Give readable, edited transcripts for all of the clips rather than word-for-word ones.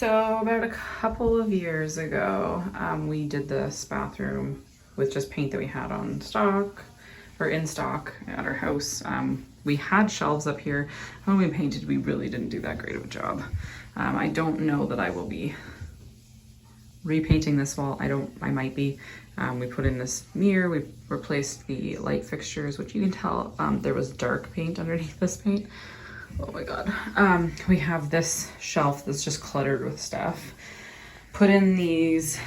So about a couple of years ago, we did this bathroom with just paint that we had on stock or in stock at our house. We had shelves up here. When we painted, we really didn't do that great of a job. I don't know that I will be repainting this wall. I might be. We put in this mirror, we replaced the light fixtures, which you can tell there was dark paint underneath this paint. Oh my God. We have this shelf that's just cluttered with stuff. Put in these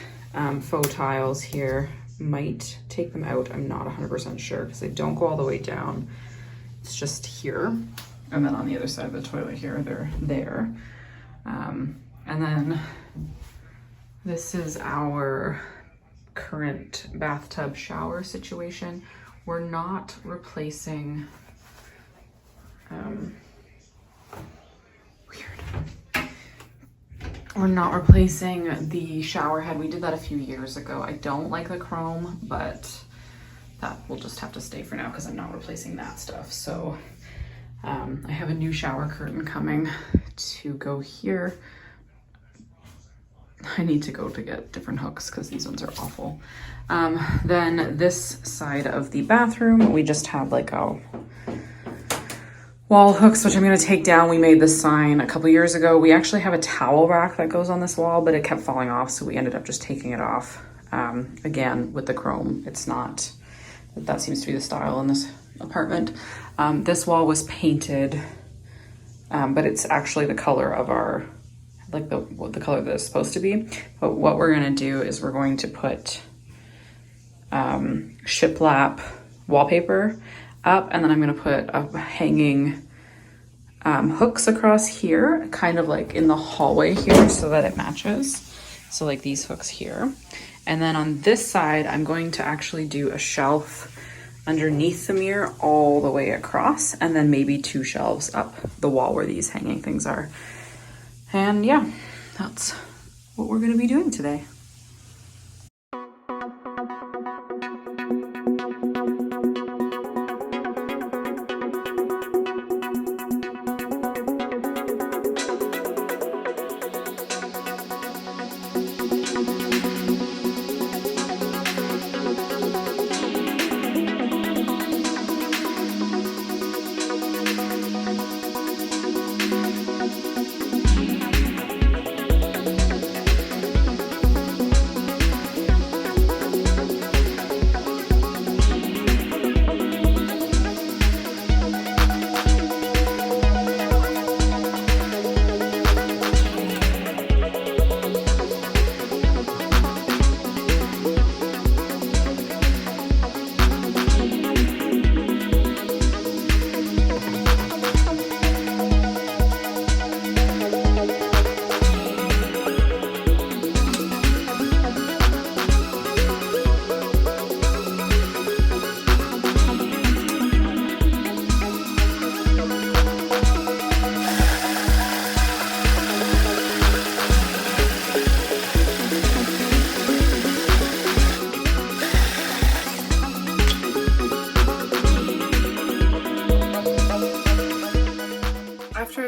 faux tiles here. Might take them out. I'm not 100% sure because they don't go all the way down. It's just here. And then on the other side of the toilet here, they're there. And then this is our current bathtub shower situation. We're not replacing, we're not replacing the shower head. We did that a few years ago. I don't like the chrome, but that will just have to stay for now because I'm not replacing that stuff. So I have a new shower curtain coming to go here. I need to go to get different hooks because these ones are awful. Then this side of the bathroom, we just have like a wall hooks, which I'm gonna take down. We made this sign a couple years ago. We actually have a towel rack that goes on this wall, but it kept falling off, so we ended up just taking it off. Again, with the chrome, it's not, that seems to be the style in this apartment. This wall was painted, but it's actually the color of our, like the color that it's supposed to be. But what we're gonna do is we're going to put shiplap wallpaper up, and then I'm gonna put a hanging hooks across here, kind of like in the hallway here so that it matches. So like these hooks here. And then on this side, I'm going to actually do a shelf underneath the mirror all the way across, and then maybe 2 shelves up the wall where these hanging things are. And yeah, that's what we're gonna be doing today.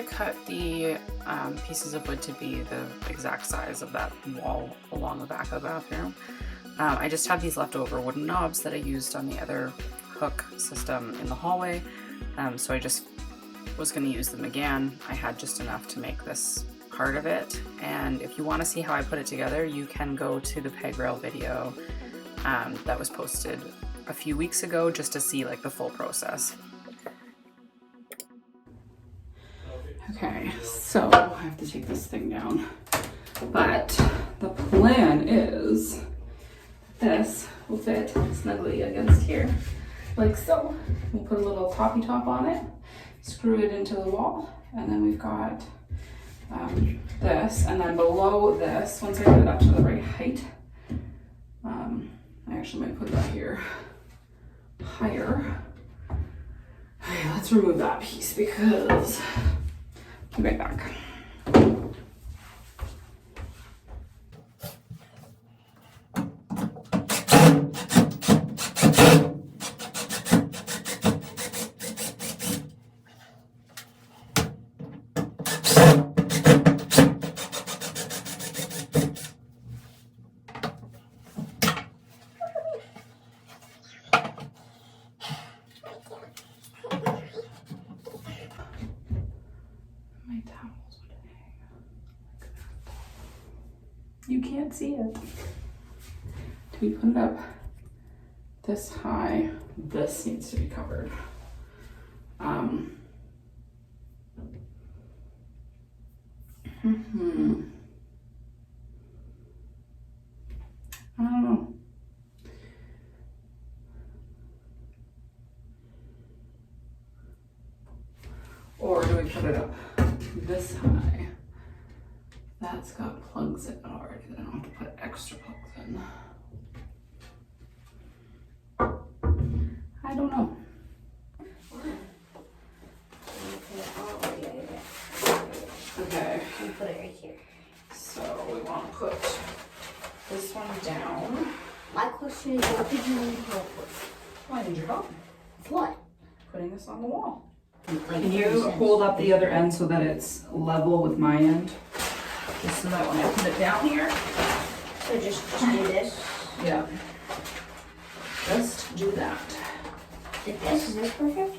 Cut the pieces of wood to be the exact size of that wall along the back of the bathroom. I just have these leftover wooden knobs that I used on the other hook system in the hallway, so I just was going to use them again. I had just enough to make this part of it, and if you want to see how I put it together, you can go to the peg rail video that was posted a few weeks ago just to see like the full process. Okay, so I have to take this thing down, but the plan is this will fit snugly against here, like so. We'll put a little toppy top on it, screw it into the wall, and then we've got this, and then below this, once I get it up to the right height, I actually might put that here higher. Okay, let's remove that piece because be right back. you can't see it. Do we put it up this high? This needs to be covered. I don't know. Or do we put it up this high? That's got plugs in it already. I don't have to put extra plugs in. I don't know. Okay. You put it right here. So we want to put this one down. My question is, what did you need help with? Why did you help? What? Putting this on the wall. Like, Can you hold up the other end so that it's level with my end? Just so that when I put it down here. So just do this. Yeah. Just do that. Like this? Is this perfect?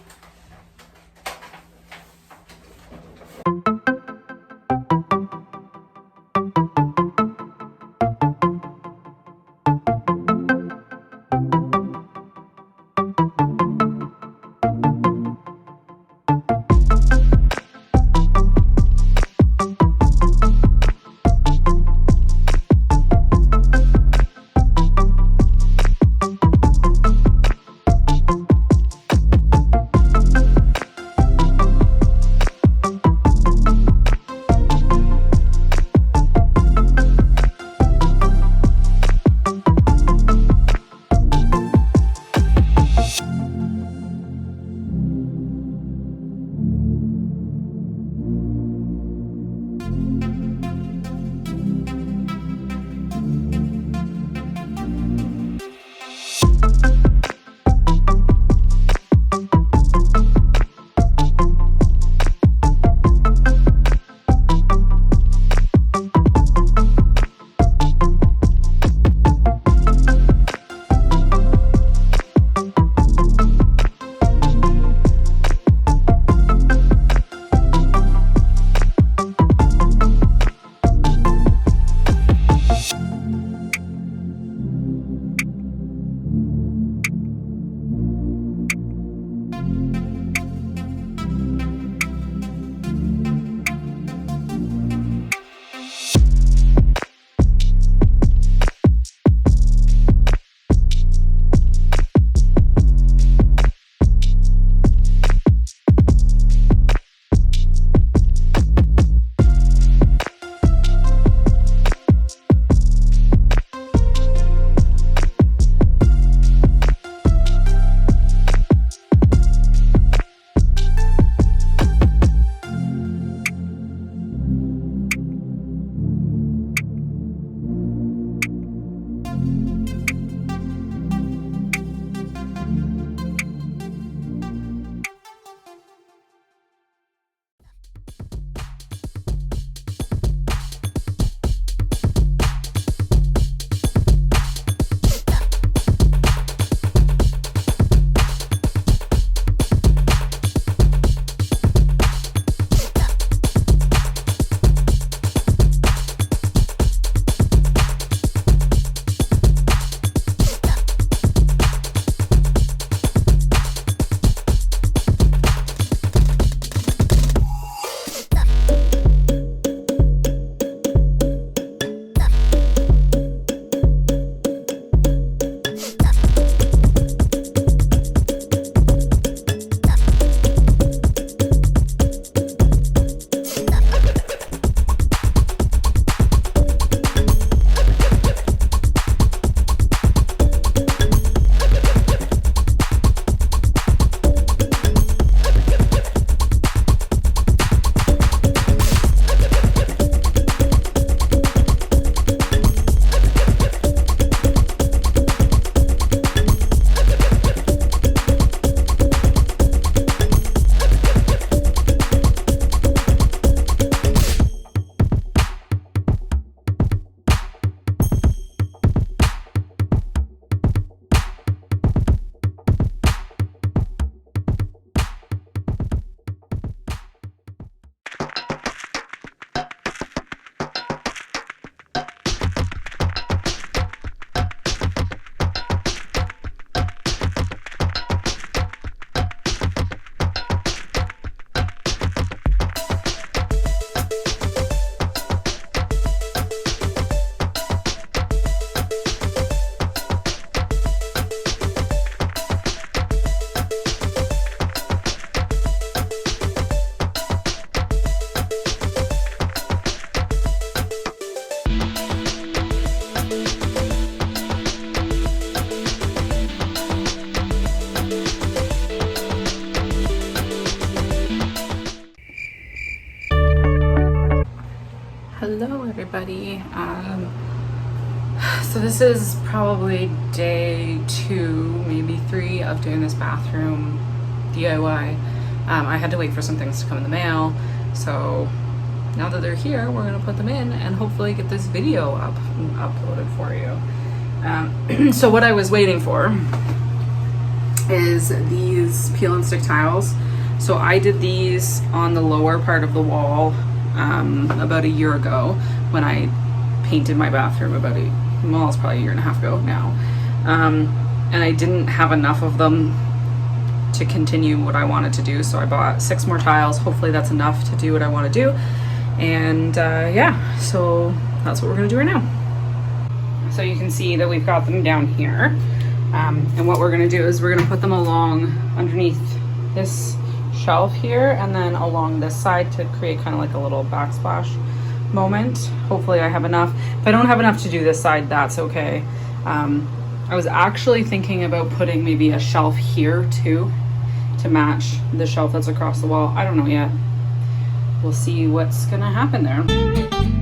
everybody. So this is probably day 2, maybe 3 of doing this bathroom DIY. I had to wait for some things to come in the mail, so now that they're here, we're gonna put them in and hopefully get this video uploaded for you. So what I was waiting for is these peel and stick tiles. So I did these on the lower part of the wall about a year ago when I painted my bathroom well, it's probably a year and a half ago now. And I didn't have enough of them to continue what I wanted to do, so I bought 6 more tiles. Hopefully that's enough to do what I want to do. And yeah, so that's what we're gonna do right now. So you can see that we've got them down here. And what we're gonna do is we're gonna put them along underneath this shelf here and then along this side to create kind of like a little backsplash moment. Hopefully I have enough. If I don't have enough to do this side, that's okay. I was actually thinking about putting maybe a shelf here too to match the shelf that's across the wall. I don't know yet. We'll see what's gonna happen there.